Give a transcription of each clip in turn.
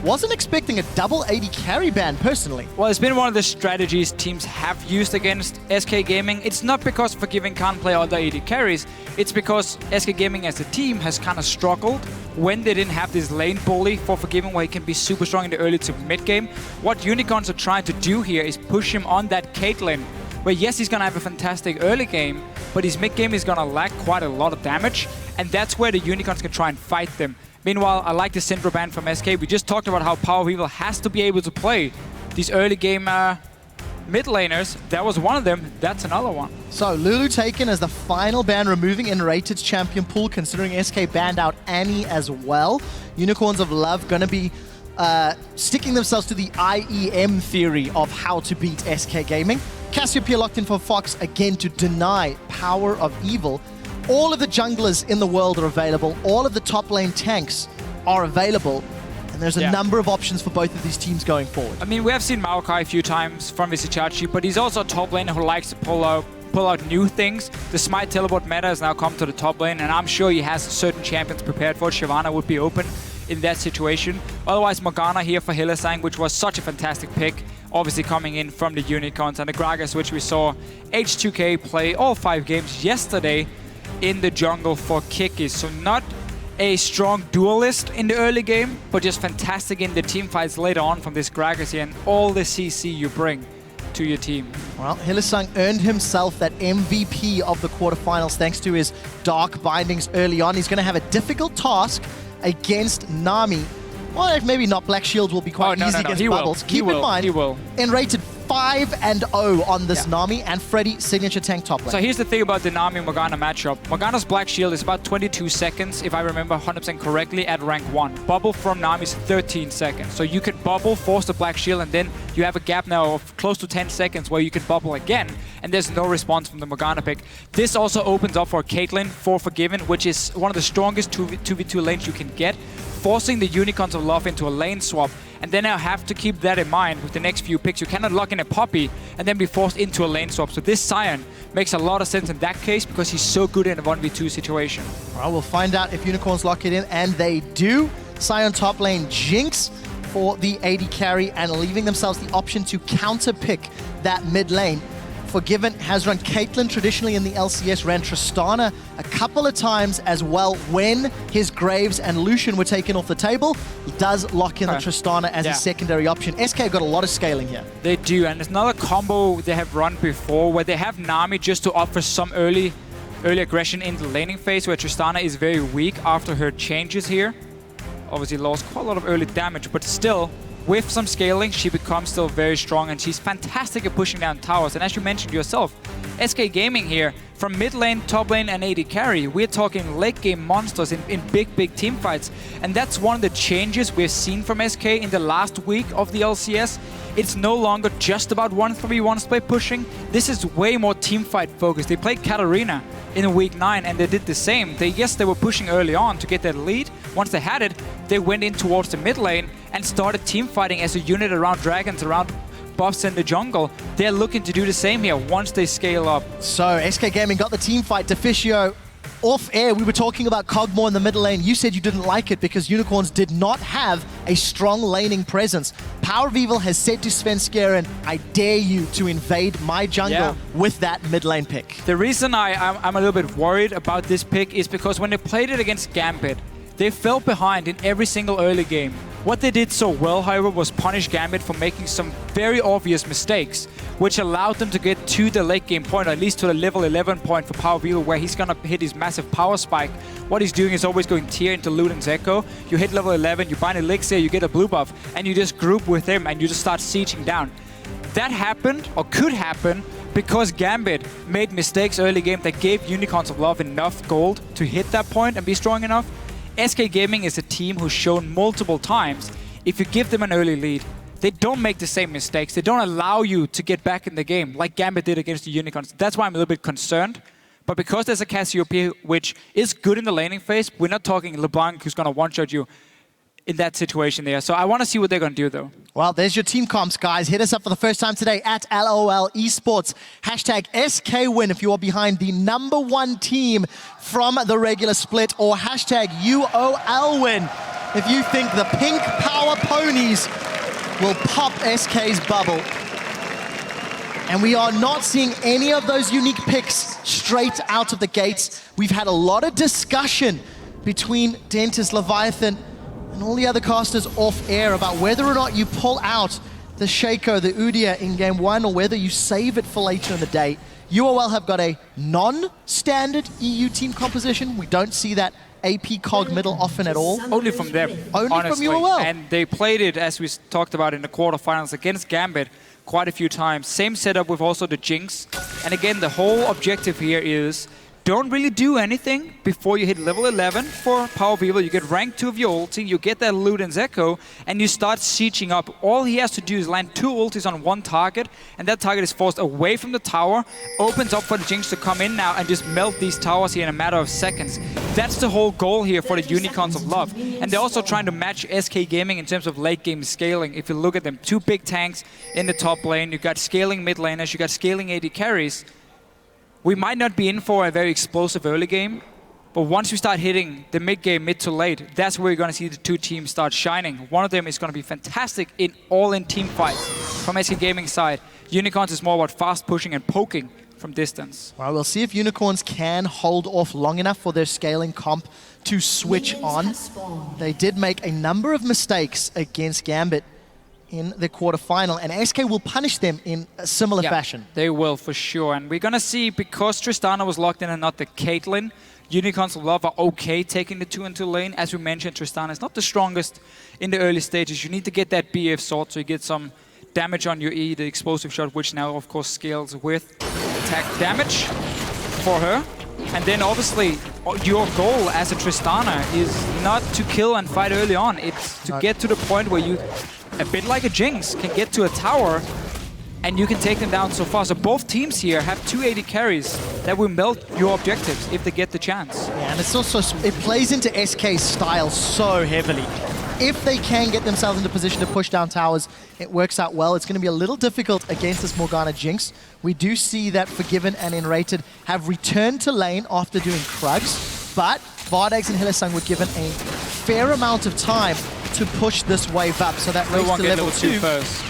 Wasn't expecting a double AD carry ban, personally. Well, it's been one of the strategies teams have used against SK Gaming. It's not because Forgiven can't play other AD carries. It's because SK Gaming as a team has kind of struggled when they didn't have this lane bully for Forgiven where he can be super strong in the early to mid game. What Unicorns are trying to do here is push him on that Caitlyn, where yes, he's going to have a fantastic early game, but his mid game is going to lack quite a lot of damage, and that's where the Unicorns can try and fight them. Meanwhile, I like the Syndra ban from SK. We just talked about how PowerOfEvil has to be able to play these early game mid laners. That was one of them. That's another one. So Lulu taken as the final ban, removing nRated's champion pool, considering SK banned out Annie as well. Unicorns of Love going to be sticking themselves to the IEM theory of how to beat SK Gaming. Cassiopeia locked in for Fox again to deny PowerOfEvil. All of the junglers in the world are available. All of the top lane tanks are available. And there's a number of options for both of these teams going forward. I mean, we have seen Maokai a few times from Vizicsacsi, but he's also a top laner who likes to pull out new things. The Smite teleport meta has now come to the top lane, and I'm sure he has certain champions prepared for it. Shyvana would be open in that situation. Otherwise, Morgana here for Hylissang, which was such a fantastic pick. Obviously coming in from the Unicorns, and the Gragas, which we saw H2K play all 5 games yesterday in the jungle for Kikis. So not a strong duelist in the early game, but just fantastic in the team fights later on from this Gragas here, and all the CC you bring to your team. Well, Hylissang earned himself that MVP of the quarterfinals thanks to his Dark Bindings early on. He's going to have a difficult task against Nami. Well, maybe not. Black Shield will be quite easy against Bubbles. Keep in mind, nRated 5-0 on this Nami, and Freddy signature tank top lane. So here's the thing about the Nami-Morgana matchup. Morgana's Black Shield is about 22 seconds, if I remember 100% correctly, at rank 1. Bubble from Nami is 13 seconds. So you can bubble, force the Black Shield, and then you have a gap now of close to 10 seconds where you can bubble again, and there's no response from the Morgana pick. This also opens up for Caitlyn for Forgiven, which is one of the strongest 2v2 lanes you can get, forcing the Unicorns of Love into a lane swap. And then I have to keep that in mind with the next few picks. You cannot lock in a Poppy and then be forced into a lane swap. So this Sion makes a lot of sense in that case because he's so good in a 1v2 situation. All right, we'll find out if Unicorns lock it in, and they do. Sion top lane Jinx for the AD carry, and leaving themselves the option to counter pick that mid lane. Forgiven has run Caitlyn traditionally in the LCS, ran Tristana a couple of times as well when his Graves and Lucian were taken off the table. He does lock in the Tristana as a secondary option. SK got a lot of scaling here. They do, and it's another combo they have run before where they have Nami just to offer some early aggression in the laning phase, where Tristana is very weak after her changes here. Obviously lost quite a lot of early damage, but still, with some scaling, she becomes still very strong, and she's fantastic at pushing down towers. And as you mentioned yourself, SK Gaming here, from mid lane, top lane, and AD carry, we're talking late game monsters in big team fights. And that's one of the changes we've seen from SK in the last week of the LCS. It's no longer just about 1-3-1 split pushing. This is way more team fight focused. They played Katarina in week 9, and they did the same. Yes, they were pushing early on to get that lead. Once they had it, they went in towards the mid lane and started team fighting as a unit around dragons, around buffs in the jungle. They're looking to do the same here once they scale up. So SK Gaming got the team fight. Deficio, off air, we were talking about Kog'Maw in the middle lane. You said you didn't like it because Unicorns did not have a strong laning presence. PowerOfEvil has said to Svenskeren, I dare you to invade my jungle with that mid lane pick. The reason I'm a little bit worried about this pick is because when they played it against Gambit, they fell behind in every single early game. What they did so well, however, was punish Gambit for making some very obvious mistakes, which allowed them to get to the late game point, or at least to the level 11 point for PowerOfEvil, where he's gonna hit his massive power spike. What he's doing is always going tier into Luden's Echo. You hit level 11, you bind Elixir, you get a blue buff, and you just group with him and you just start sieging down. That happened, or could happen, because Gambit made mistakes early game that gave Unicorns of Love enough gold to hit that point and be strong enough. SK Gaming is a team who's shown multiple times, if you give them an early lead, they don't make the same mistakes. They don't allow you to get back in the game like Gambit did against the Unicorns. That's why I'm a little bit concerned. But because there's a Cassiopeia which is good in the laning phase, we're not talking LeBlanc who's going to one-shot you in that situation there. So I want to see what they're going to do, though. Well, there's your team comps, guys. Hit us up for the first time today at LOL Esports. Hashtag SKWin if you are behind the #1 team from the regular split, or hashtag UOL Win if you think the pink power ponies will pop SK's bubble. And we are not seeing any of those unique picks straight out of the gates. We've had a lot of discussion between Dentist, Leviathan, and all the other casters off air about whether or not you pull out the Shaco, the Udyr in game one, or whether you save it for later in the day. UOL have got a non-standard EU team composition. We don't see that AP Cog middle often at all. Only from them, Only honestly. from UOL. And they played it, as we talked about in the quarterfinals, against Gambit quite a few times. Same setup with also the Jinx. And again, the whole objective here is don't really do anything before you hit level 11 for PowerOfEvil. You get rank 2 of your ulti, you get that Luden's Echo, and you start sieging up. All he has to do is land 2 ultis on one target, and that target is forced away from the tower, opens up for the Jinx to come in now and just melt these towers here in a matter of seconds. That's the whole goal here for the Unicorns of Love. And they're also trying to match SK Gaming in terms of late game scaling. If you look at them, 2 big tanks in the top lane, you got scaling mid laners, you got scaling AD carries. We might not be in for a very explosive early game, but once we start hitting the mid game, mid to late, that's where you're going to see the 2 teams start shining. One of them is going to be fantastic in all-in team fights from SK Gaming side. Unicorns is more about fast pushing and poking from distance. Well, we'll see if Unicorns can hold off long enough for their scaling comp to switch on. They did make a number of mistakes against Gambit in the quarterfinal, and SK will punish them in a similar fashion. They will, for sure. And we're going to see, because Tristana was locked in and not the Caitlyn, Unicorns of Love are okay taking the 2-2 lane. As we mentioned, Tristana is not the strongest in the early stages. You need to get that BF sword so you get some damage on your E, the explosive shot, which now, of course, scales with attack damage for her. And then, obviously, your goal as a Tristana is not to kill and fight early on. It's to get to the point where you, a bit like a Jinx, can get to a tower and you can take them down so far. So both teams here have 2 AD carries that will melt your objectives if they get the chance. Yeah, and it's also, it plays into SK's style so heavily. If they can get themselves into position to push down towers, it works out well. It's going to be a little difficult against this Morgana Jinx. We do see that Forgiven and nRated have returned to lane after doing Krugs, but Vardags and Hylissang were given a fair amount of time to push this wave up. So that race to level 2 first.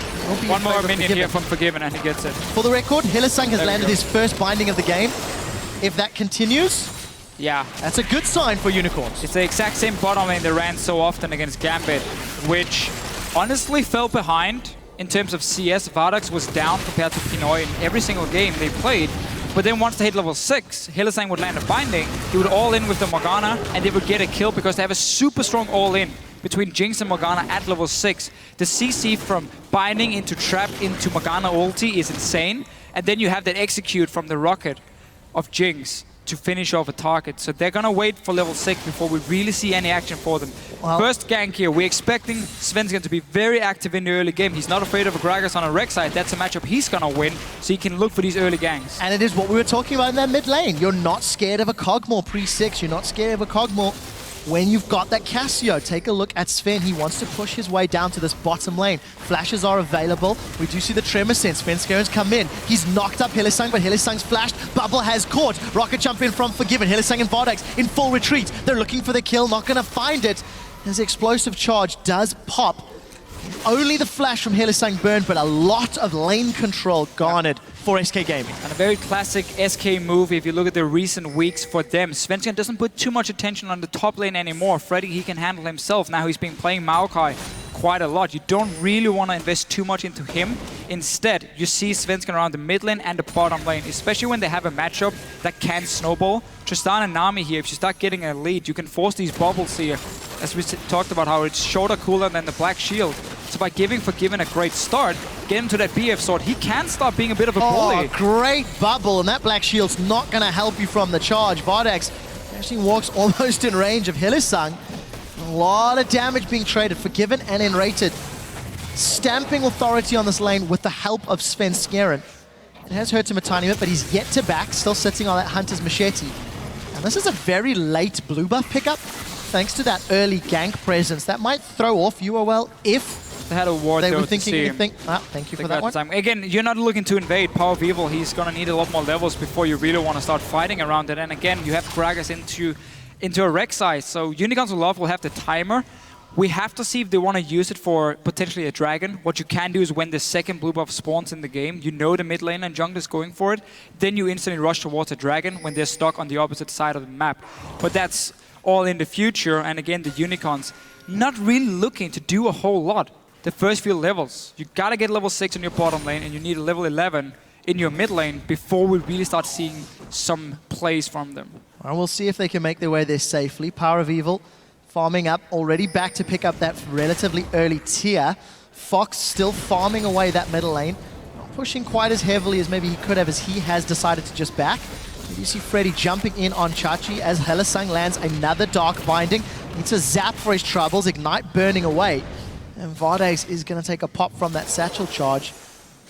One more minion here from Forgiven and he gets it. For the record, Hylissang has landed his first binding of the game. If that continues, yeah, that's a good sign for Unicorns. It's the exact same bottom lane they ran so often against Gambit, which honestly fell behind in terms of CS. Vardags was down compared to Pinoy in every single game they played. But then once they hit level 6, Hylissang would land a binding, he would all-in with the Morgana, and they would get a kill because they have a super strong all-in between Jinx and Morgana at level 6. The CC from binding into trap into Morgana ulti is insane, and then you have that execute from the rocket of Jinx to finish off a target. So they're gonna wait for level 6 before we really see any action for them. Well, first gank here, we're expecting Svenskeren to be very active in the early game. He's not afraid of a Gragas on a Rek'Sai. That's a matchup he's gonna win, so he can look for these early ganks. And it is what we were talking about in that mid lane. You're not scared of a Kog'Maw pre-6. You're not scared of a Kog'Maw when you've got that Cassio. Take a look at Sven. He wants to push his way down to this bottom lane. Flashes are available. We do see the Tremor Sense. Svenskeren's come in. He's knocked up Hylissang, but Hylissang's flashed. Bubble has caught. Rocket jump in from Forgiven. Hylissang and Vardags in full retreat. They're looking for the kill, not going to find it. His explosive charge does pop. Only the flash from Hylissang burned, but a lot of lane control garnered for SK Gaming. And a very classic SK move if you look at the recent weeks for them. Svenskeren doesn't put too much attention on the top lane anymore. Freddy, he can handle himself. Now he's been playing Maokai quite a lot. You don't really want to invest too much into him. Instead, you see Svenskeren around the mid lane and the bottom lane, especially when they have a matchup that can snowball. Tristana and Nami here, if you start getting a lead, you can force these bubbles here. As we talked about how it's shorter, cooler than the Black Shield. So by giving Forgiven a great start, get him to that BF sword, he can start being a bit of a bully. Great bubble, and that Black Shield's not going to help you from the charge. Vardags actually walks almost in range of Hylissang. A lot of damage being traded. Forgiven and nRated stamping authority on this lane with the help of Svenskeren. It has hurt him a tiny bit, but he's yet to back, still sitting on that Hunter's Machete. And this is a very late blue buff pickup, thanks to that early gank presence. That might throw off UOL if they had a ward they were thinking anything. Thank you for that one. Time. Again, you're not looking to invade PowerOfEvil. He's going to need a lot more levels before you really want to start fighting around it. And again, you have Gragas into a Rek'Sai. So Unicorns of Love will have the timer We have to see if they want to use it for potentially a dragon. What you can do is when the second blue buff spawns in the game, you know the mid lane and jungle is going for it, then you instantly rush towards a dragon when they're stuck on the opposite side of the map. But that's all in the future, and again, the unicorns not really looking to do a whole lot. The first few levels, you gotta get level 6 in your bottom lane, and you need a level 11 in your mid lane before we really start seeing some plays from them. Well, we'll see if they can make their way there safely. PowerOfEvil farming up, already back to pick up that relatively early tier. Fox still farming away that middle lane. Not pushing quite as heavily as maybe he could have, as he has decided to just back. You see Freddy jumping in on Chachi as Hylissang lands another Dark Binding. Needs a zap for his troubles, Ignite burning away. And Vardags is going to take a pop from that satchel charge.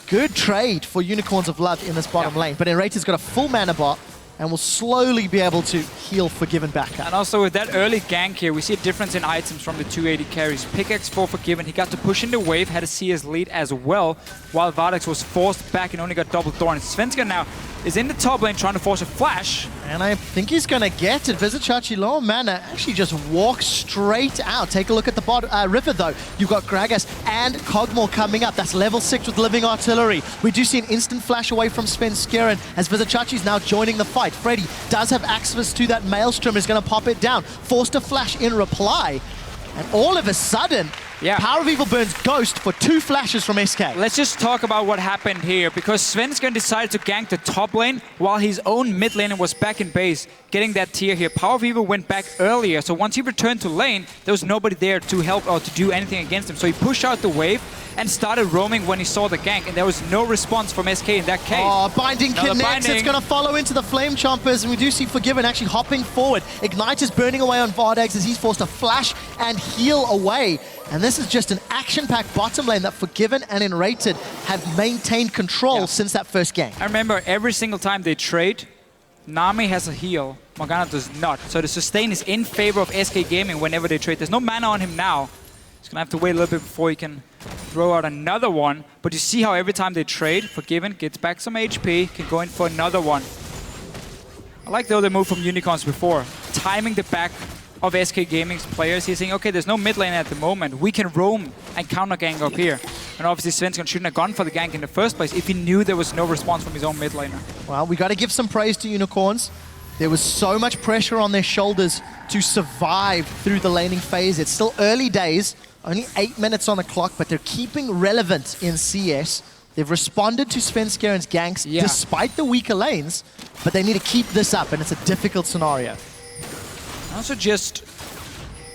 Good trade for Unicorns of Love in this bottom lane, but nRated's got a full mana bot and will slowly be able to heal Forgiven back up. And also with that early gank here, we see a difference in items from the 280 carries. Pickaxe for Forgiven, he got to push in the wave, had a CS lead as well, while Vardags was forced back and only got double Thorn. Svenskeren now is in the top lane trying to force a flash. And I think he's going to get it. Vizicsacsi, low mana, actually just walks straight out. Take a look at the river, though. You've got Gragas and Kog'Maw coming up. That's level 6 with Living Artillery. We do see an instant flash away from Svenskeren as Vizicsacsi's now joining the fight. Freddy does have access to that Maelstrom, is going to pop it down. Forced a flash in reply. And all of a sudden, PowerOfEvil burns Ghost for 2 flashes from SK. Let's just talk about what happened here, because Svenskeren decided to gank the top lane while his own mid laner was back in base, getting that tier here. PowerOfEvil went back earlier, so once he returned to lane, there was nobody there to help or to do anything against him. So he pushed out the wave and started roaming when he saw the gank, and there was no response from SK in that case. Oh, Binding Another connects. binding. It's going to follow into the Flame Chompers, and we do see Forgiven actually hopping forward. Ignite is burning away on Vardags as he's forced to flash and heal away. And this is just an action-packed bottom lane that Forgiven and nRated have maintained control since that first game. I remember every single time they trade, Nami has a heal, Morgana does not. So the sustain is in favor of SK Gaming whenever they trade. There's no mana on him now. He's going to have to wait a little bit before he can throw out another one. But you see how every time they trade, Forgiven gets back some HP, can go in for another one. I like the other move from Unicorns before. Timing the back of SK Gaming's players. He's saying, okay, there's no mid lane at the moment. We can roam and counter gank up here. And obviously Svenskeren shouldn't have gone for the gank in the first place if he knew there was no response from his own mid laner. Well, we got to give some praise to Unicorns. There was so much pressure on their shoulders to survive through the laning phase. It's still early days, only 8 minutes on the clock, but they're keeping relevant in CS. They've responded to Svenskeren's ganks despite the weaker lanes, but they need to keep this up, and it's a difficult scenario. Also just,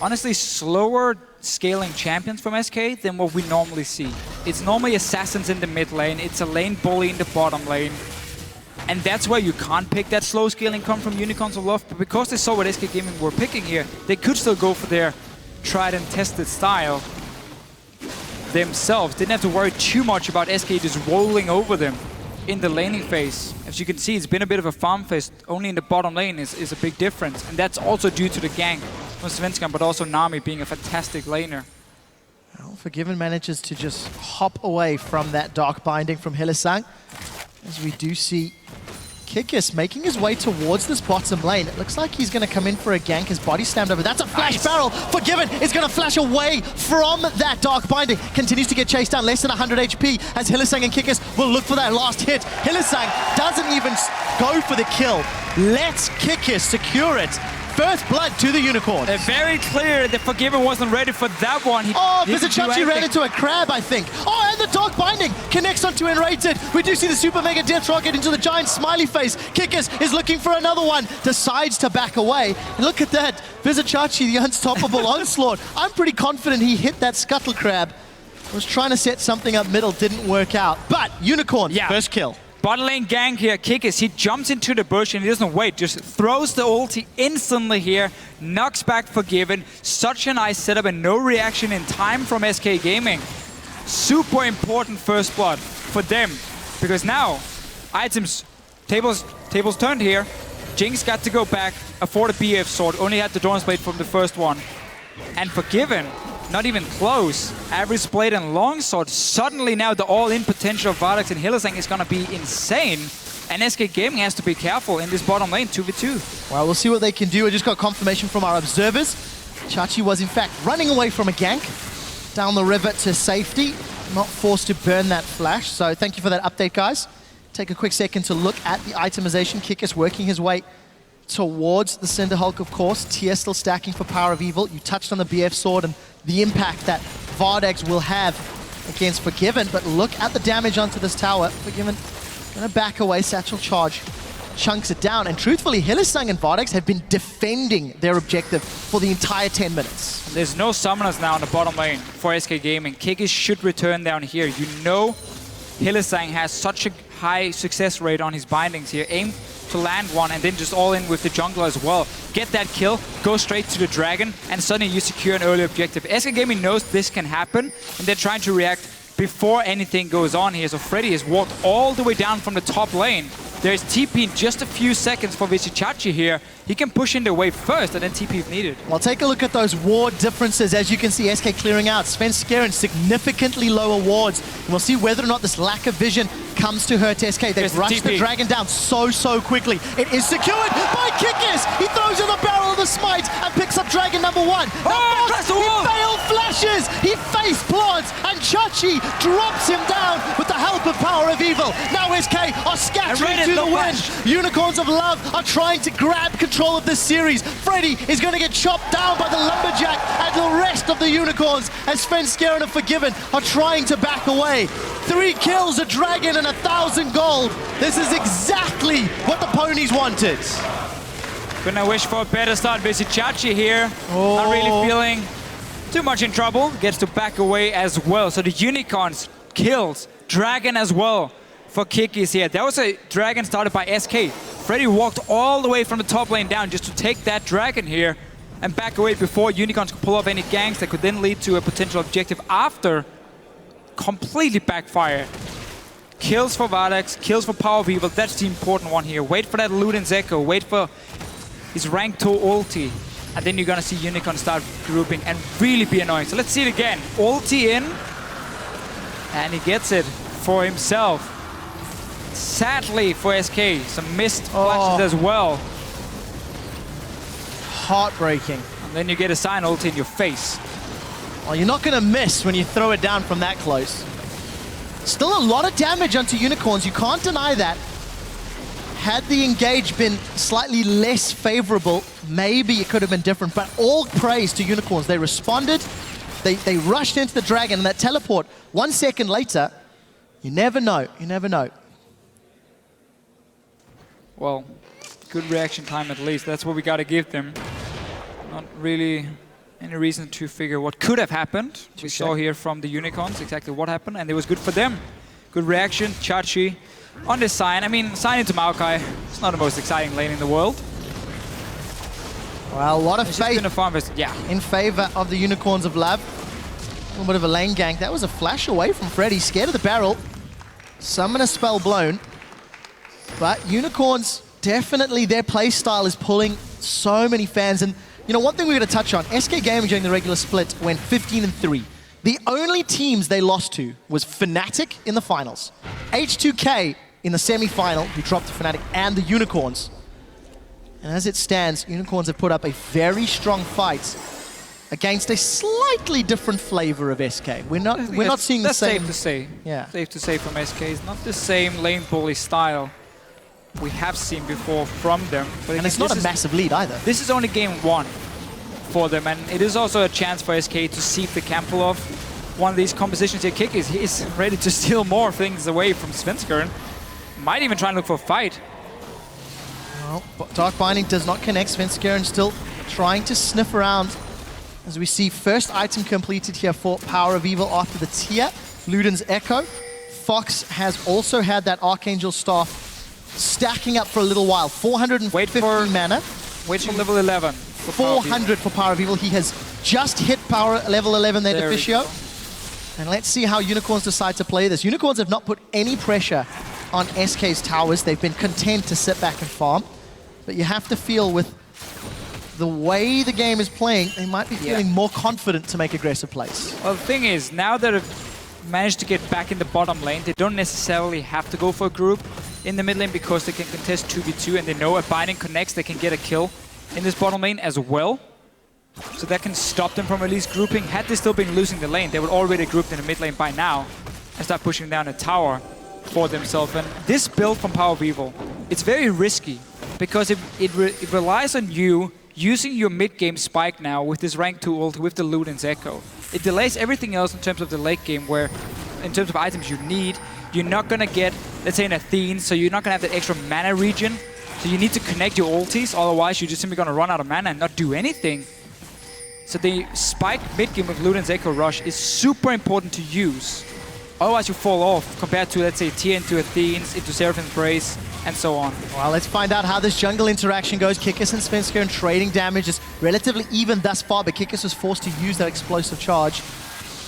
honestly, slower scaling champions from SK than what we normally see. It's normally assassins in the mid lane, it's a lane bully in the bottom lane. And that's where you can't pick that slow scaling come from Unicorns of Love, but because they saw what SK Gaming were picking here, they could still go for their tried and tested style themselves. Didn't have to worry too much about SK just rolling over them in the laning phase. As you can see, it's been a bit of a farm phase. Only in the bottom lane is a big difference. And that's also due to the gank from Svenskeren, but also Nami being a fantastic laner. Well, Forgiven manages to just hop away from that Dark Binding from Hylissang, as we do see Kikis making his way towards this bottom lane. It looks like he's going to come in for a gank. His body slammed over. That's a flash barrel. Forgiven is going to flash away from that Dark Binding. Continues to get chased down. Less than 100 HP as Hylissang and Kikis will look for that last hit. Hylissang doesn't even go for the kill. Lets Kikis secure it. First blood to the Unicorns. Very clear that Forgiven wasn't ready for that one. Vizicsacsi ran into a crab, I think. Oh, and the Dark Binding connects onto nRated. We do see the Super Mega Death Rocket into the giant smiley face. Kikis is looking for another one. Decides to back away. And look at that. Vizicsacsi, the unstoppable onslaught. I'm pretty confident he hit that Scuttle Crab. Was trying to set something up middle, didn't work out. But Unicorn, first kill. Bottom lane gank here, Kikis, he jumps into the bush and he doesn't wait, just throws the ulti instantly here, knocks back Forgiven. Such a nice setup and no reaction in time from SK Gaming. Super important first blood for them, because now items, tables turned here. Jinx got to go back, afford a BF sword, only had the Dawn's Blade from the first one. And Forgiven, not even close. Average Blade and Longsword. Suddenly now the all-in potential of Vardags and Hylissang is going to be insane. And SK Gaming has to be careful in this bottom lane, 2v2. Well, we'll see what they can do. I just got confirmation from our observers Chachi was in fact running away from a gank down the river to safety, not forced to burn that flash. So thank you for that update, guys. Take a quick second to look at the itemization. Kikis working his way towards the Cinder Hulk, of course. Tia still stacking for PowerOfEvil. You touched on the BF sword and the impact that Vardags will have against Forgiven, but look at the damage onto this tower. Forgiven gonna back away, satchel charge chunks it down, and truthfully, Hylissang and Vardags have been defending their objective for the entire 10 minutes. There's no summoners now in the bottom lane for SK Gaming. Kikis should return down here. You know Hylissang has such a high success rate on his bindings here. Aim to land one and then just all in with the jungler as well. Get that kill, go straight to the dragon, and suddenly you secure an early objective. SK Gaming knows this can happen, and they're trying to react before anything goes on here. So Freddy has walked all the way down from the top lane. There's TP in just a few seconds for Vizicsacsi here. He can push in the wave first and then TP if needed. Well, take a look at those ward differences. As you can see, SK clearing out. Svenskeren significantly lower wards. And we'll see whether or not this lack of vision comes to hurt SK. They've rushed the dragon down so quickly. It is secured by Kikis. He throws in the barrel of the smite and picks up dragon number one. Oh, Fox, he failed flashes. He face plants and Chachi drops him down with the help of PowerOfEvil. Now SK are scattering to the wind. Unicorns of Love are trying to grab control of this series. Freddy is going to get chopped down by the Lumberjack and the rest of the Unicorns as Svenskeren and Forgiven are trying to back away. 3 kills, a dragon, and 1,000 gold. This is exactly what the ponies wanted. Couldn't wish for a better start. Vizicsacsi here, not really feeling too much in trouble. Gets to back away as well. So the Unicorns kills dragon as well for Kikis here. That was a dragon started by SK. Freddy walked all the way from the top lane down just to take that dragon here and back away before Unicorns could pull off any ganks that could then lead to a potential objective after. Completely backfired. Kills for Vardags, kills for PowerOfEvil. That's the important one here. Wait for that Luden's Echo. Wait for his rank 2 ulti. And then you're going to see Unicorn start grouping and really be annoying. So let's see it again. Ulti in. And he gets it for himself. Sadly for SK, some missed flashes as well. Heartbreaking. And then you get a Sion ulti in your face. Well, you're not going to miss when you throw it down from that close. Still a lot of damage onto Unicorns, you can't deny that. Had the engage been slightly less favorable, maybe it could have been different, but all praise to Unicorns. They responded, they rushed into the dragon, and that teleport 1 second later, you never know, you never know. Well, good reaction time at least. That's what we got to give them. Not really any reason to figure what could have happened. We saw here from the Unicorns exactly what happened, and it was good for them. Good reaction. Chachi on this Sion. I mean, Sion into Maokai. It's not the most exciting lane in the world. Well, a lot of faith in favor of the Unicorns of Love. A little bit of a lane gank. That was a flash away from Freddy. Scared of the barrel. Summoner spell blown. But Unicorns, definitely their play style is pulling so many fans. And you know, one thing we're going to touch on, SK Gaming during the regular split went 15-3. The only teams they lost to was Fnatic in the finals, H2K in the semi-final, who dropped to Fnatic, and the Unicorns. And as it stands, Unicorns have put up a very strong fight against a slightly different flavor of SK. We're not seeing the same. That's safe to say. Yeah. Safe to say from SK. It's not the same lane bully style we have seen before from them. But and it's not a massive lead either. This is only game 1 for them, and it is also a chance for SK to see if they can pull off one of these compositions here. Kikis, he's ready to steal more things away from Svenskeren. Might even try and look for a fight. Well, Dark Binding does not connect. Svenskeren still trying to sniff around. As we see first item completed here for PowerOfEvil after the tier. Luden's Echo. Fox has also had that Archangel Staff stacking up for a little while. 450 mana. Wait for level 11. 400 for PowerOfEvil. He has just hit power level 11 there, Deficio. And let's see how Unicorns decide to play this. Unicorns have not put any pressure on SK's towers. They've been content to sit back and farm. But you have to feel with the way the game is playing, they might be feeling more confident to make aggressive plays. Well, the thing is, now that they've managed to get back in the bottom lane, they don't necessarily have to go for a group in the mid lane because they can contest 2v2, and they know if Binding connects, they can get a kill in this bottom lane as well. So that can stop them from at least grouping. Had they still been losing the lane, they would already grouped in the mid lane by now and start pushing down a tower for themselves. And this build from PowerOfEvil, it's very risky because it relies on you using your mid-game spike now with this rank 2 ult with the Luden's Echo. It delays everything else in terms of the late game where, in terms of items you need, you're not going to get, let's say, an Athene, so you're not going to have that extra mana regen. So you need to connect your ultis, otherwise you're just simply going to run out of mana and not do anything. So the spike mid-game with Luden's Echo Rush is super important to use. Otherwise you fall off compared to, let's say, Tia into Athenes, into Seraphim's Brace, and so on. Well, let's find out how this jungle interaction goes. Kikis and Svenskeren trading damage is relatively even thus far, but Kikis was forced to use that explosive charge,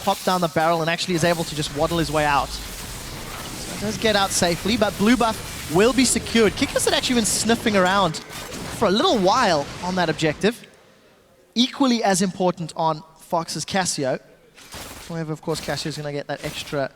pop down the barrel, and actually is able to just waddle his way out. So he does get out safely, but blue buff will be secured. Kikis had actually been sniffing around for a little while on that objective. Equally as important on Fox's Cassio. However, of course, Cassio is going to get that extra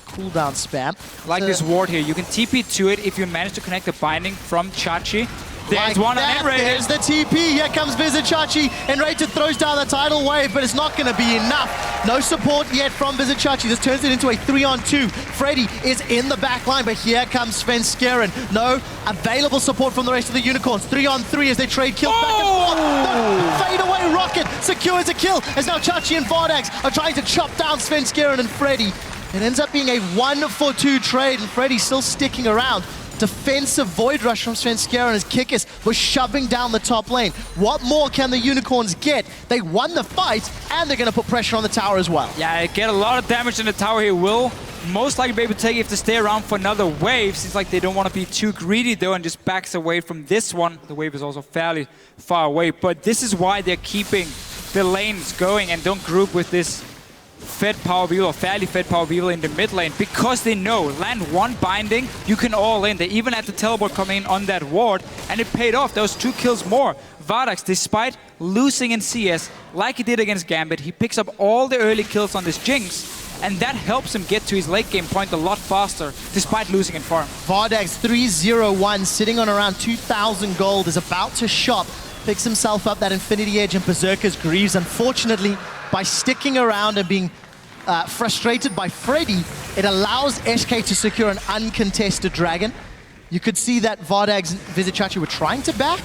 cooldown spam. Like this ward here, you can TP to it if you manage to connect the binding from Chachi. There's like one on nRated. There's the TP. Here comes Vizicsacsi. nRated throws down the tidal wave, but it's not going to be enough. No support yet from Vizicsacsi. This turns it into a 3-on-2. Freddy is in the back line, but here comes Svenskeren. No available support from the rest of the Unicorns. 3-on-3 as they trade kills back and forth. The fadeaway rocket secures a kill as now Chachi and Vardags are trying to chop down Svenskeren and Freddy. It ends up being a 1-for-2 trade, and Freddy's still sticking around. Defensive Void Rush from Svenskeren as Kikis was shoving down the top lane. What more can the Unicorns get? They won the fight, and they're going to put pressure on the tower as well. Yeah, they get a lot of damage in the tower here. Will most likely be able to take it if they stay around for another wave. Seems like they don't want to be too greedy, though, and just backs away from this one. The wave is also fairly far away, but this is why they're keeping the lanes going and don't group with this fed PowerOfEvil or fairly fed PowerOfEvil in the mid lane, because they know land one binding, you can all in. They even had the teleport coming in on that ward, and it paid off. Those 2 kills more. Vardags, despite losing in CS like he did against Gambit, he picks up all the early kills on this Jinx, and that helps him get to his late game point a lot faster, despite losing in farm. Vardags 3-0-1, sitting on around 2,000 gold, is about to shop, picks himself up that Infinity Edge and Berserker's Greaves. Unfortunately, by sticking around and being frustrated by Freddy, it allows SK to secure an uncontested dragon. You could see that Vardags and Vizicsacsi were trying to back.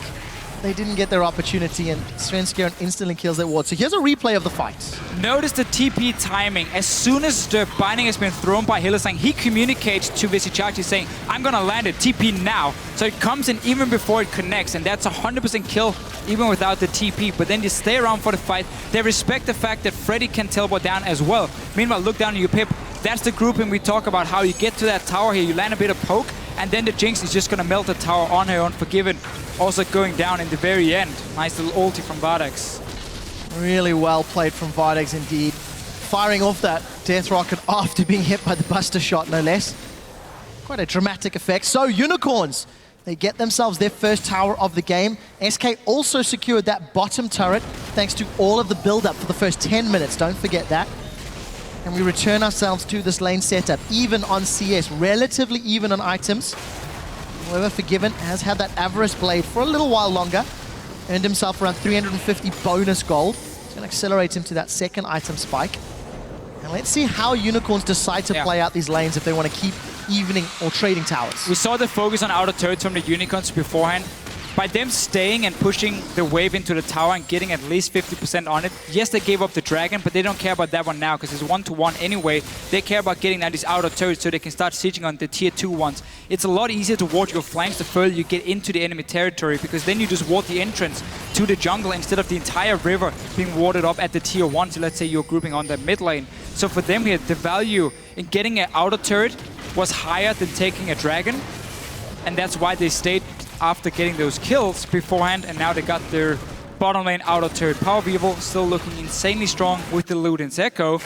They didn't get their opportunity, and Svenskeren instantly kills that ward. So here's a replay of the fight. Notice the TP timing. As soon as the binding has been thrown by Hylissang, he communicates to Vizicsacsi saying, I'm gonna land it, TP now. So it comes in even before it connects, and that's 100% kill even without the TP. But then you stay around for the fight. They respect the fact that Freddy can teleport down as well. Meanwhile, look down at your Pip. That's the grouping we talk about, how you get to that tower here. You land a bit of poke, and then the Jinx is just gonna melt the tower on her Unforgiven. Also going down in the very end. Nice little ulti from Vardags. Really well played from Vardags indeed. Firing off that death rocket after being hit by the Buster Shot, no less. Quite a dramatic effect. So Unicorns, they get themselves their first tower of the game. SK also secured that bottom turret thanks to all of the build-up for the first 10 minutes. Don't forget that. And we return ourselves to this lane setup, even on CS, relatively even on items. However, Forgiven has had that Avarice Blade for a little while longer. Earned himself around 350 bonus gold. It's going to accelerate him to that second item spike. And let's see how Unicorns decide to play out these lanes if they want to keep evening or trading towers. We saw the focus on outer turrets from the Unicorns beforehand. By them staying and pushing the wave into the tower and getting at least 50% on it, yes, they gave up the dragon, but they don't care about that one now because it's 1-to-1 anyway. They care about getting down these outer turrets so they can start sieging on the tier 2 ones. It's a lot easier to ward your flanks the further you get into the enemy territory, because then you just ward the entrance to the jungle instead of the entire river being warded up at the tier 1. So let's say you're grouping on the mid lane. So for them here, the value in getting an outer turret was higher than taking a dragon, and that's why they stayed after getting those kills beforehand, and now they got their bottom lane outer turret. PowerOfEvil still looking insanely strong with the Luden's Echo.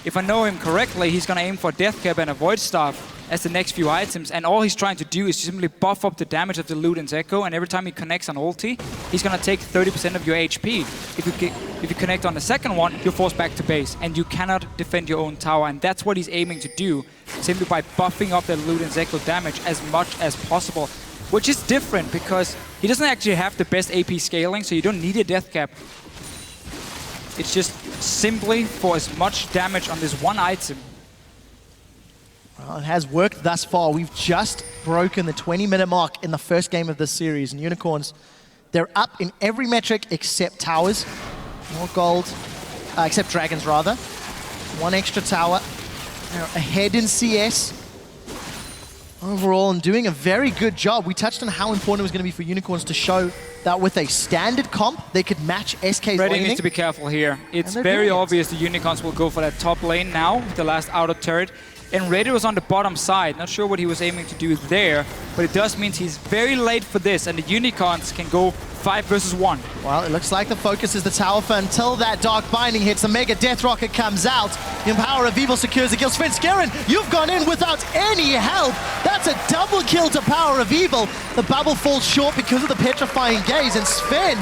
If I know him correctly, he's going to aim for Death Cap and a Void Staff as the next few items, and all he's trying to do is simply buff up the damage of the Luden's Echo, and every time he connects on ulti, he's going to take 30% of your HP. If you connect on the second one, you're forced back to base, and you cannot defend your own tower, and that's what he's aiming to do, simply by buffing up the Luden's Echo damage as much as possible. Which is different because he doesn't actually have the best AP scaling, so you don't need a death cap. It's just simply for as much damage on this one item. Well, it has worked thus far. We've just broken the 20-minute mark in the first game of this series. And Unicorns, they're up in every metric except towers. More gold, except dragons rather. One extra tower. They're ahead in CS. Overall, and doing a very good job. We touched on how important it was going to be for Unicorns to show that with a standard comp, they could match SK's Ready laning. needs to be careful here. It's very obvious the Unicorns will go for that top lane now, with the last outer turret. And nRated was on the bottom side. Not sure what he was aiming to do there, but it does mean he's very late for this, and the Unicorns can go 5 versus 1. Well, it looks like the focus is the tower for until that Dark Binding hits. The Mega Death Rocket comes out. The PowerOfEvil secures the kill. Svenskeren, you've gone in without any help. That's a double kill to PowerOfEvil. The bubble falls short because of the Petrifying Gaze. And Sven,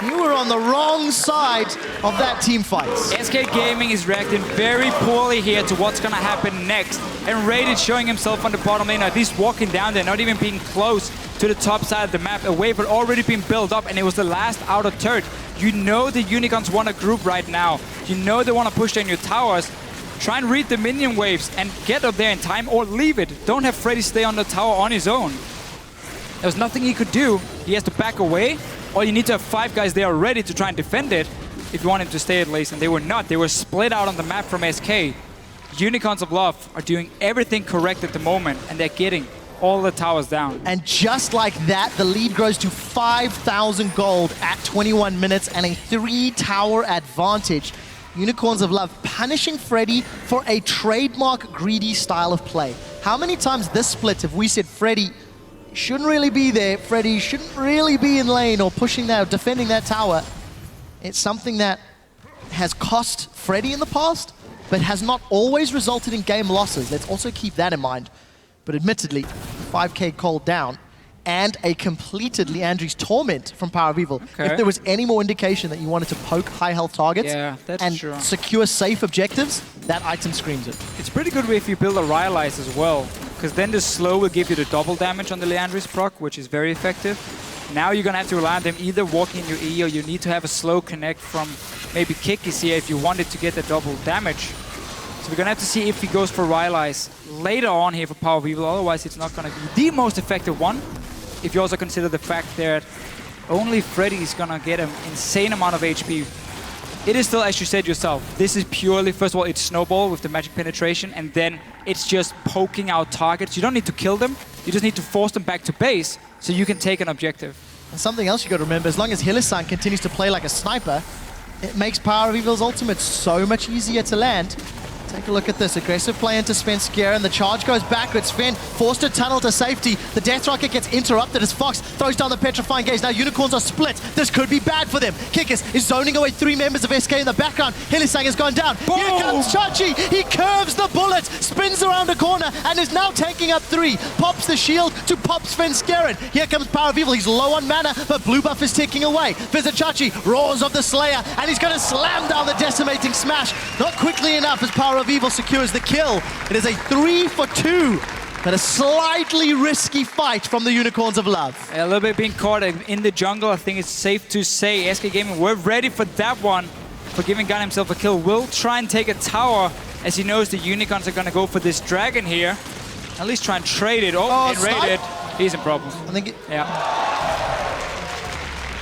you were on the wrong side of that team fight. SK Gaming is reacting very poorly here to what's going to happen next. And nRated showing himself on the bottom lane, at least walking down there, not even being close to the top side of the map. A wave had already been built up, and it was the last outer turret. You know the Unicorns want a group right now. You know they want to push down your towers. Try and read the minion waves and get up there in time, or leave it. Don't have Freddy stay on the tower on his own. There was nothing he could do. He has to back away, or you need to have 5 guys there ready to try and defend it if you want him to stay at least, and they were not. They were split out on the map from SK. Unicorns of Love are doing everything correct at the moment, and they're getting all the towers down. And just like that, the lead grows to 5,000 gold at 21 minutes and a 3-tower advantage. Unicorns of Love punishing Freddy for a trademark greedy style of play. How many times this split have we said Freddy shouldn't really be there, Freddy shouldn't really be in lane or pushing that, or defending that tower? It's something that has cost Freddy in the past, but has not always resulted in game losses. Let's also keep that in mind. But admittedly, 5k cold down and a completed Leandri's Torment from PowerOfEvil. Okay. If there was any more indication that you wanted to poke high health targets and secure safe objectives, that item screams it. It's pretty good if you build a Rylai's as well, because then the slow will give you the double damage on the Leandri's proc, which is very effective. Now you're going to have to rely on them either walking in your E, or you need to have a slow connect from maybe Kikis here if you wanted to get the double damage. So we're going to have to see if he goes for Rylai's later on here for PowerOfEvil. Otherwise, it's not going to be the most effective one. If you also consider the fact that only Freddy is going to get an insane amount of HP. It is still, as you said yourself, this is purely, first of all, it's Snowball with the magic penetration, and then it's just poking out targets. You don't need to kill them. You just need to force them back to base so you can take an objective. And something else you got to remember, as long as Hylissang continues to play like a sniper, it makes PowerOfEvil's ultimate so much easier to land. Take a look at this. Aggressive play into Svenskeren. The charge goes backwards. Sven forced to tunnel to safety. The Death Rocket gets interrupted as Fox throws down the Petrifying Gaze. Now Unicorns are split. This could be bad for them. Kikis is zoning away 3 members of SK in the background. Hylissang has gone down. Boom! Here comes Chachi. He curves the bullet, spins around a corner, and is now taking up 3. Pops the shield to pop Svenskeren. Here comes PowerOfEvil. He's low on mana, but blue buff is ticking away. Vizicsacsi roars of the Slayer, and he's going to slam down the decimating smash. Not quickly enough as PowerOfEvil secures the kill. It is a 3 for 2, but a slightly risky fight from the Unicorns of Love. A little bit being caught in the jungle. I think it's safe to say SK Gaming were ready for that one. For giving Gun himself a kill. Will try and take a tower as he knows the Unicorns are going to go for this dragon here. At least try and trade it. Oh, nRated. He's in problems. I think yeah.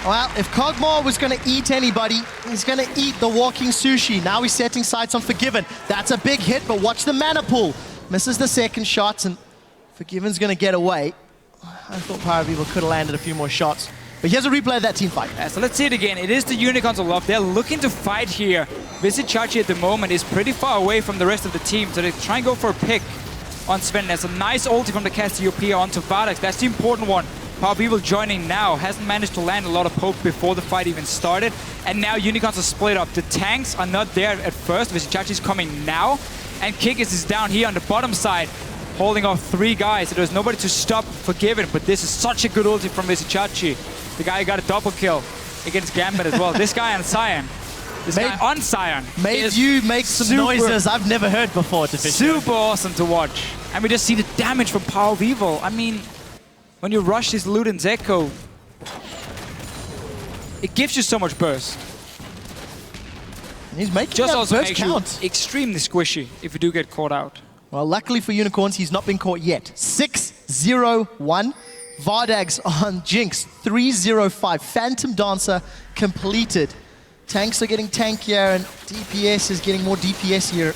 Well, if Kog'Maw was going to eat anybody, he's going to eat the walking sushi. Now he's setting sights on Forgiven. That's a big hit, but watch the mana pool. Misses the second shot, and Forgiven's going to get away. I thought PowerOfEvil could have landed a few more shots. But here's a replay of that team fight. Yeah, so let's see it again. It is the Unicorns of Love. They're looking to fight here. Vizicsacsi at the moment is pretty far away from the rest of the team, so they try and go for a pick on Sven. There's a nice ulti from the Cassiopeia onto Vardags. That's the important one. PowerOfEvil joining now, hasn't managed to land a lot of poke before the fight even started. And now Unicorns are split up. The tanks are not there at first. Vizicsacsi is coming now. And Kikis is down here on the bottom side, holding off 3 guys. So there's nobody to stop Forgiven. But this is such a good ulti from Vizicsacsi. The guy got a double kill against Gambit as well. This guy on Sion. This guy on Sion. Made you make some noises I've never heard before, Deficio. Super awesome to watch. And we just see the damage from PowerOfEvil. I mean, when you rush this Luden's Echo, it gives you so much burst. He's making Just that also first makes count. you extremely squishy if you do get caught out. Well, luckily for Unicorns, he's not been caught yet. 6-0-1. Vardags on Jinx, 3-0-5. Phantom Dancer completed. Tanks are getting tankier and DPS is getting more DPS here.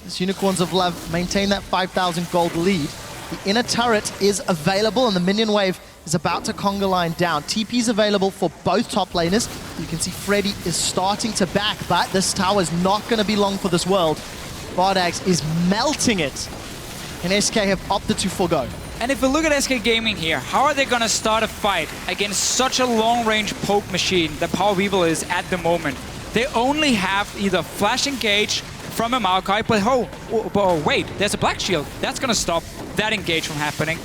As Unicorns of Love maintain that 5,000 gold lead. The inner turret is available and the minion wave is about to conga line down. TP is available for both top laners. You can see Freddy is starting to back, but this tower is not going to be long for this world. Vardags is melting it, and SK have opted to forgo. And if we look at SK Gaming here, how are they going to start a fight against such a long-range poke machine that PowerOfEvil is at the moment? They only have either flash engage from a Maokai, but oh, wait, there's a black shield. That's going to stop that engage from happening.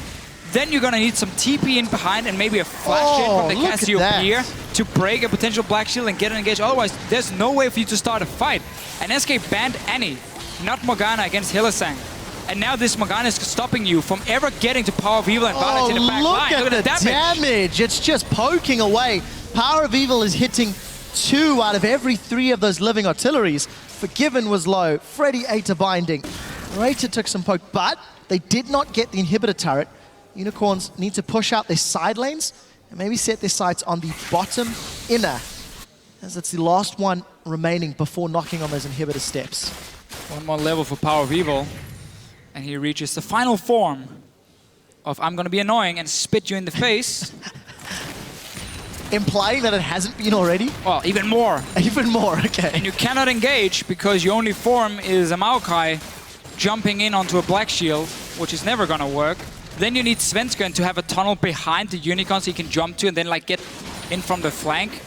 Then you're going to need some TP in behind and maybe a flash in from the Cassiopeia to break a potential black shield and get an engage. Otherwise, there's no way for you to start a fight. And SK banned Annie, not Morgana, against Hylissang. And now this Morgana is stopping you from ever getting to PowerOfEvil and Vardags in the back line. Look at the damage. It's just poking away. PowerOfEvil is hitting 2 out of every 3 of those living artilleries. Forgiven was low. Freddy ate a binding. nRated took some poke, but they did not get the inhibitor turret. Unicorns need to push out their side lanes and maybe set their sights on the bottom inner, as it's the last one remaining before knocking on those inhibitor steps. One more level for PowerOfEvil, and he reaches the final form of I'm gonna be annoying and spit you in the face. Implying that it hasn't been already? Well, even more. Even more, okay. And you cannot engage because your only form is a Maokai jumping in onto a black shield, which is never gonna work. Then you need Svenskeren to have a tunnel behind the Unicorn so he can jump to and then like get in from the flank.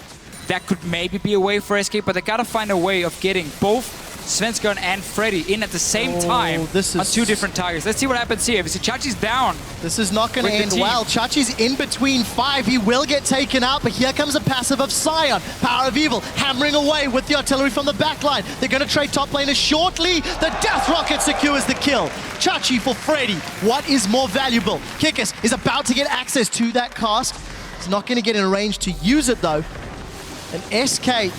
That could maybe be a way for SK, but they gotta find a way of getting both Svenskeren and Freddy in at the same time on 2 different targets. Let's see what happens here. Vizicsacsi's down. This is not going to end well. Chachi's in between 5. He will get taken out, but here comes a passive of Sion. PowerOfEvil hammering away with the artillery from the backline. They're going to trade top laners shortly. The Death Rocket secures the kill. Chachi for Freddy. What is more valuable? Kikis is about to get access to that cast. He's not going to get in range to use it, though. And SK,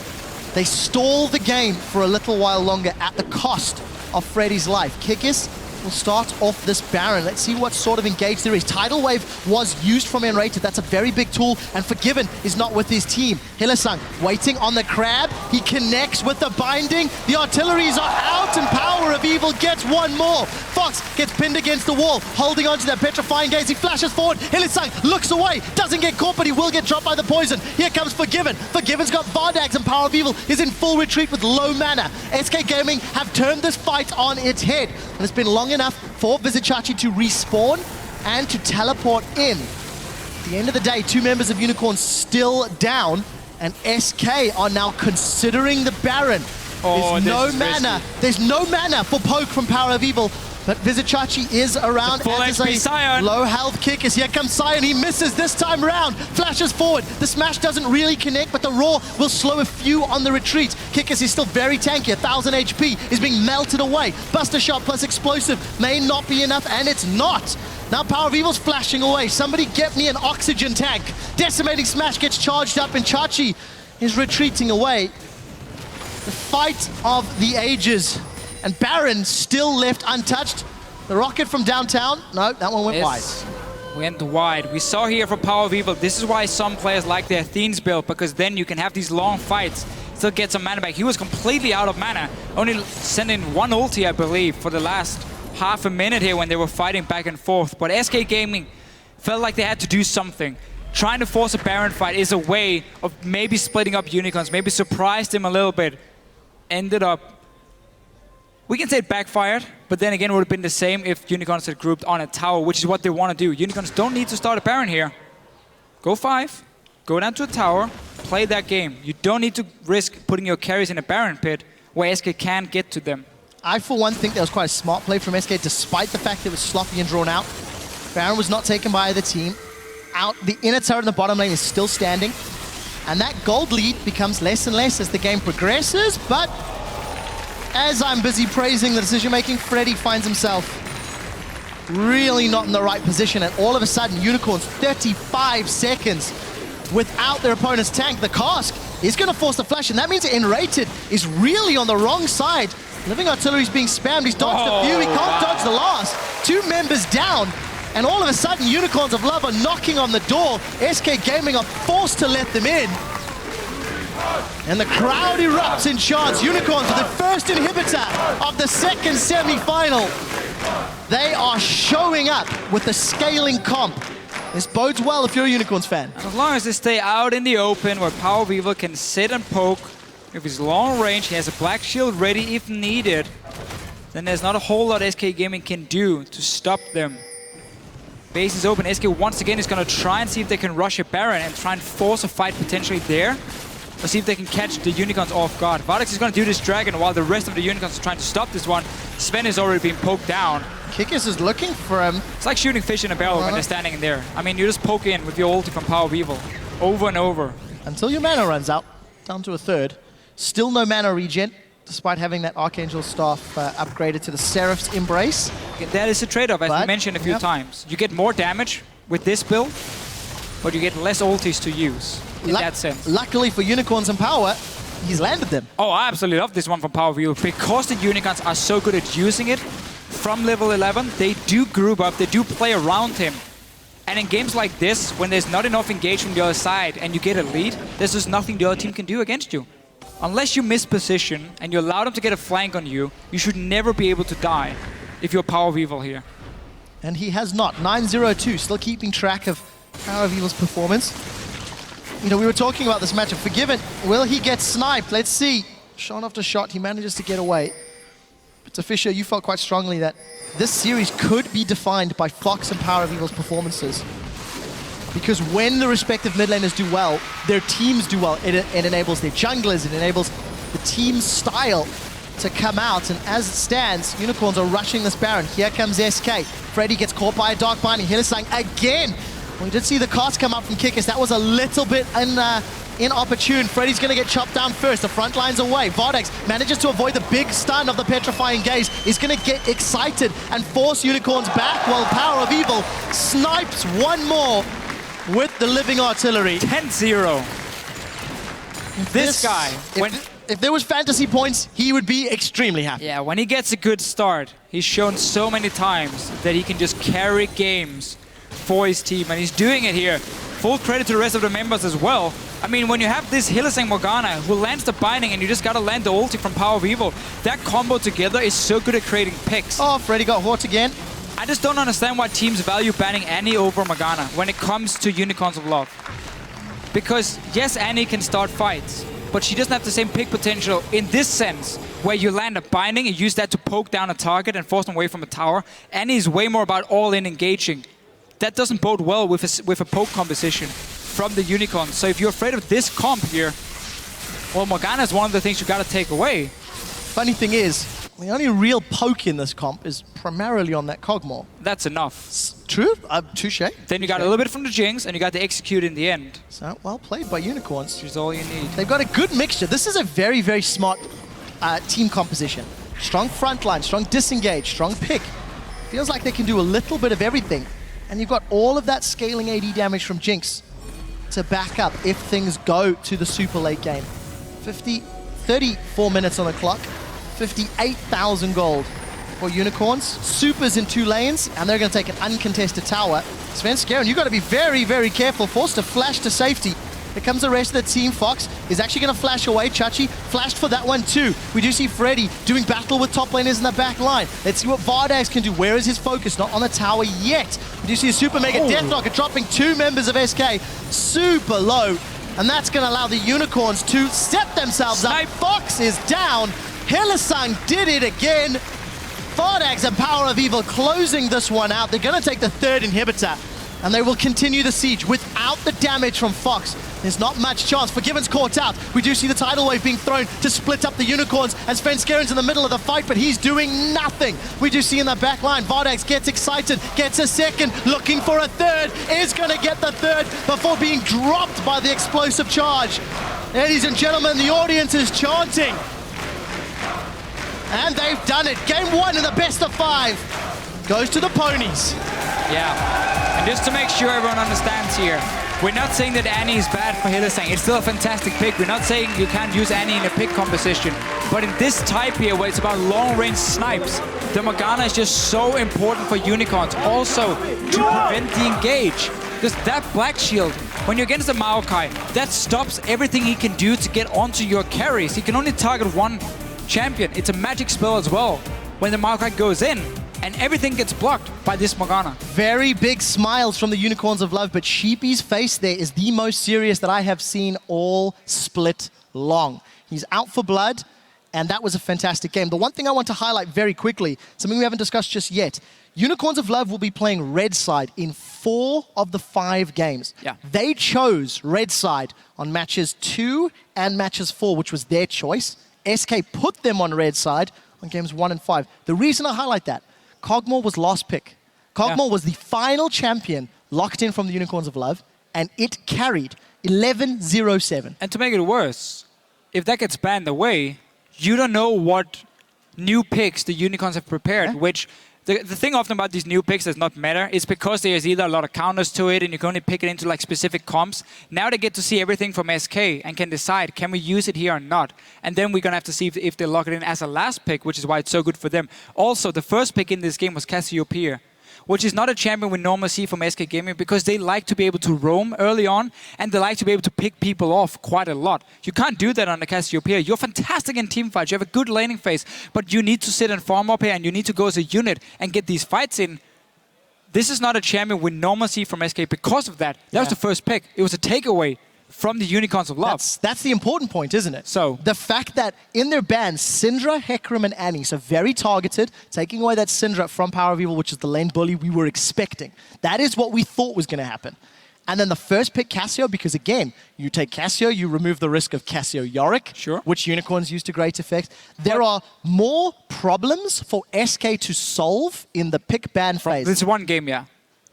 they stall the game for a little while longer at the cost of Freddy's life. Kikis will start off this Baron. Let's see what sort of engage there is. Tidal Wave was used from nRated. That's a very big tool, and Forgiven is not with his team. Hylissang waiting on the crab. He connects with the binding. The artilleries are out, and PowerOfEvil gets one more. Fox gets pinned against the wall, holding onto that petrifying gaze. He flashes forward. Hylissang looks away, doesn't get caught, but he will get dropped by the poison. Here comes Forgiven. Forgiven's got Vardags, and PowerOfEvil is in full retreat with low mana. SK Gaming have turned this fight on its head, and it's been long enough for Vizicsacsi to respawn and to teleport in. At the end of the day, 2 members of Unicorn still down, and SK are now considering the Baron. There's no mana. There's no mana for poke from PowerOfEvil, but Vizicsacsi is around. Full HP Sion. Low health kick as here comes Sion. He misses this time around. Flashes forward. The smash doesn't really connect, but the roar will slow a few on the retreat. Kikis is still very tanky. 1,000 HP is being melted away. Buster shot plus explosive may not be enough, and it's not. Now PowerOfEvil's flashing away. Somebody get me an oxygen tank. Decimating smash gets charged up, and Chachi is retreating away. The fight of the ages. And Baron still left untouched. The rocket from downtown, no, that one went wide. Went wide. We saw here for PowerOfEvil, this is why some players like their Athene's build, because then you can have these long fights, still get some mana back. He was completely out of mana, only sending 1 ulti, I believe, for the last half a minute here when they were fighting back and forth. But SK Gaming felt like they had to do something. Trying to force a Baron fight is a way of maybe splitting up Unicorns, maybe surprised him a little bit. Ended up, we can say it backfired, but then again it would have been the same if Unicorns had grouped on a tower, which is what they want to do. Unicorns don't need to start a Baron here. Go 5, go down to a tower, play that game. You don't need to risk putting your carries in a Baron pit where SK can get to them. I, for one, think that was quite a smart play from SK, despite the fact that it was sloppy and drawn out. Baron was not taken by either team. The inner turret in the bottom lane is still standing. And that gold lead becomes less and less as the game progresses, but as I'm busy praising the decision-making, Freddy finds himself really not in the right position, and all of a sudden, Unicorns 35 seconds without their opponent's tank. The cask is going to force the flash, and that means nRated is really on the wrong side. Living Artillery's being spammed. He's dodged a few. He can't dodge the last. 2 members down. And all of a sudden, Unicorns of Love are knocking on the door. SK Gaming are forced to let them in. And the crowd erupts in chants. Unicorns with the first inhibitor of the second semi-final. They are showing up with the scaling comp. This bodes well if you're a Unicorns fan. And as long as they stay out in the open where PowerOfEvil can sit and poke, if he's long range, he has a black shield ready if needed, then there's not a whole lot SK Gaming can do to stop them. Base is open. SK once again is going to try and see if they can rush a Baron and try and force a fight potentially there. Or see if they can catch the Unicorns off guard. Vardags is going to do this Dragon while the rest of the Unicorns are trying to stop this one. Sven is already being poked down. Kikis is looking for him. It's like shooting fish in a barrel when they're standing in there. I mean, you just poke in with your ulti from PowerOfEvil over and over. Until your mana runs out, down to a third. Still no mana regen, despite having that Archangel Staff upgraded to the Seraph's Embrace. That is a trade-off, as we mentioned a few times. You get more damage with this build, but you get less ultis to use, in that sense. Luckily for Unicorns and Power, he's landed them. Oh, I absolutely love this one from PowerOfEvil. Because the Unicorns are so good at using it, from level 11, they do group up, they do play around him. And in games like this, when there's not enough engagement from the other side and you get a lead, there's just nothing the other team can do against you. Unless you miss position and you allow them to get a flank on you, you should never be able to die if you're PowerOfEvil here. And he has not. 9-0-2, still keeping track of PowerOfEvil's performance. You know, we were talking about this matchup. Forgiven, will he get sniped? Let's see. Shot after shot, he manages to get away. But Deficio, you felt quite strongly that this series could be defined by Fox and PowerOfEvil's performances. Because when the respective mid laners do well, their teams do well. It enables their junglers, it enables the team's style to come out. And as it stands, Unicorns are rushing this Baron. Here comes SK. Freddy gets caught by a Dark Binding. Hylissang again. We did see the cast come up from Kikis. That was a little bit inopportune. Freddy's going to get chopped down first. The front line's away. Vardags manages to avoid the big stun of the Petrifying Gaze. He's going to get excited and force Unicorns back while PowerOfEvil snipes one more with the Living Artillery. 10-0. This guy, if there was fantasy points, he would be extremely happy. Yeah, when he gets a good start, he's shown so many times that he can just carry games for his team, and he's doing it here. Full credit to the rest of the members as well. I mean, when you have this Hylissang Morgana who lands the binding and you just gotta land the ulti from PowerOfEvil, that combo together is so good at creating picks. Oh, Freddy got hurt again. I just don't understand why teams value banning Annie over Morgana when it comes to Unicorns of Love. Because yes, Annie can start fights, but she doesn't have the same pick potential in this sense, where you land a binding and use that to poke down a target and force them away from a tower. Annie is way more about all-in engaging. That doesn't bode well with a poke composition from the Unicorns. So if you're afraid of this comp here, well, Morgana is one of the things you gotta take away. Funny thing is, the only real poke in this comp is primarily on that Kog'Maw. That's enough. True, touche. Then you got a little bit from the Jinx, and you got the execute in the end. So, well played by Unicorns. Which is all you need. They've got a good mixture. This is a very, very smart team composition. Strong front line, strong disengage, strong pick. Feels like they can do a little bit of everything. And you've got all of that scaling AD damage from Jinx to back up if things go to the super late game. 34 minutes on the clock. 58,000 gold for Unicorns. Supers in 2 lanes, and they're going to take an uncontested tower. Svenskeren, you've got to be very, very careful. Forced to flash to safety. Here comes the rest of the team. Fox is actually going to flash away. Chachi flashed for that one too. We do see Freddy doing battle with top laners in the back line. Let's see what Vardags can do. Where is his focus? Not on the tower yet. We do see a super mega Deathlocker dropping 2 members of SK super low. And that's going to allow the Unicorns to step themselves up. Fox is down. Hylissang did it again. Vardags and PowerOfEvil closing this one out. They're going to take the 3rd inhibitor, and they will continue the siege without the damage from Fox. There's not much chance. Forgiven's caught out. We do see the tidal wave being thrown to split up the Unicorns, and Svenskeren's in the middle of the fight, but he's doing nothing. We do see in the back line, Vardags gets excited, gets a 2nd, looking for a 3rd, is going to get the 3rd before being dropped by the explosive charge. Ladies and gentlemen, the audience is chanting. And they've done it. Game 1 in the best of 5 goes to the ponies. Yeah, and just to make sure everyone understands here, We're not saying that Annie is bad for Hylissang. It's still a fantastic pick. We're not saying you can't use Annie in a pick composition. But in this type here, where it's about long-range snipes, the Morgana is just so important for Unicorns. Also, to prevent the engage. Because that Black Shield, when you're against the Maokai, that stops everything he can do to get onto your carries. He can only target one champion. It's a magic spell as well. When the Maokai goes in, and everything gets blocked by this Morgana. Very big smiles from the Unicorns of Love, but Sheepy's face there is the most serious that I have seen all split long. He's out for blood, and that was a fantastic game. The one thing I want to highlight very quickly, something we haven't discussed just yet, Unicorns of Love will be playing Red Side in 4 of the 5 games. Yeah. They chose Red Side on matches 2 and matches 4, which was their choice. SK put them on Red Side on games 1 and 5. The reason I highlight that, Kog'Maw was last pick. Kog'Maw was the final champion locked in from the Unicorns of Love, and it carried 11-0-7. And to make it worse, if that gets banned away, you don't know what new picks the Unicorns have prepared, which the thing often about these new picks does not matter. It's because there's either a lot of counters to it and you can only pick it into like specific comps. Now they get to see everything from SK and can decide, can we use it here or not? And then we're going to have to see if they lock it in as a last pick, which is why it's so good for them. Also, the first pick in this game was Cassiopeia, which is not a champion we normally see from SK Gaming because they like to be able to roam early on and they like to be able to pick people off quite a lot. You can't do that on the Cassiopeia. You're fantastic in teamfights. You have a good laning phase, but you need to sit and farm up here and you need to go as a unit and get these fights in. This is not a champion we normally see from SK because of that. That was the first pick. It was a takeaway from the Unicorns of Love. That's the important point, isn't it? So the fact that in their bans, Syndra, Hecarim, and Annie, so very targeted, taking away that Syndra from PowerOfEvil, which is the lane bully we were expecting. That is what we thought was going to happen. And then the first pick, Cassio, because again, you take Cassio, you remove the risk of Cassio Yorick, which Unicorns use to great effect. There are more problems for SK to solve in the pick ban phase. This is one game,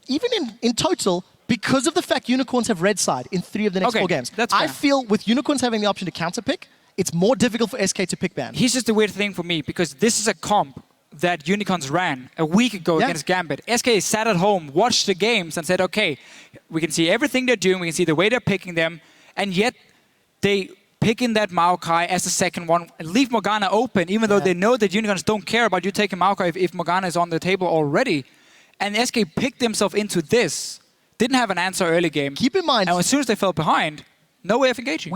Even in total, because of the fact Unicorns have Red Side in 3 of the next 4 games. That's fair. I feel with Unicorns having the option to counter-pick, it's more difficult for SK to pick ban. Here's just the weird thing for me, because this is a comp that Unicorns ran a week ago against Gambit. SK sat at home, watched the games, and said, okay, we can see everything they're doing, we can see the way they're picking them, and yet they pick in that Maokai as the second one and leave Morgana open, even though they know that Unicorns don't care about you taking Maokai if Morgana is on the table already. And SK picked themselves into this. Didn't have an answer early game. Keep in mind... And as soon as they fell behind, no way of engaging.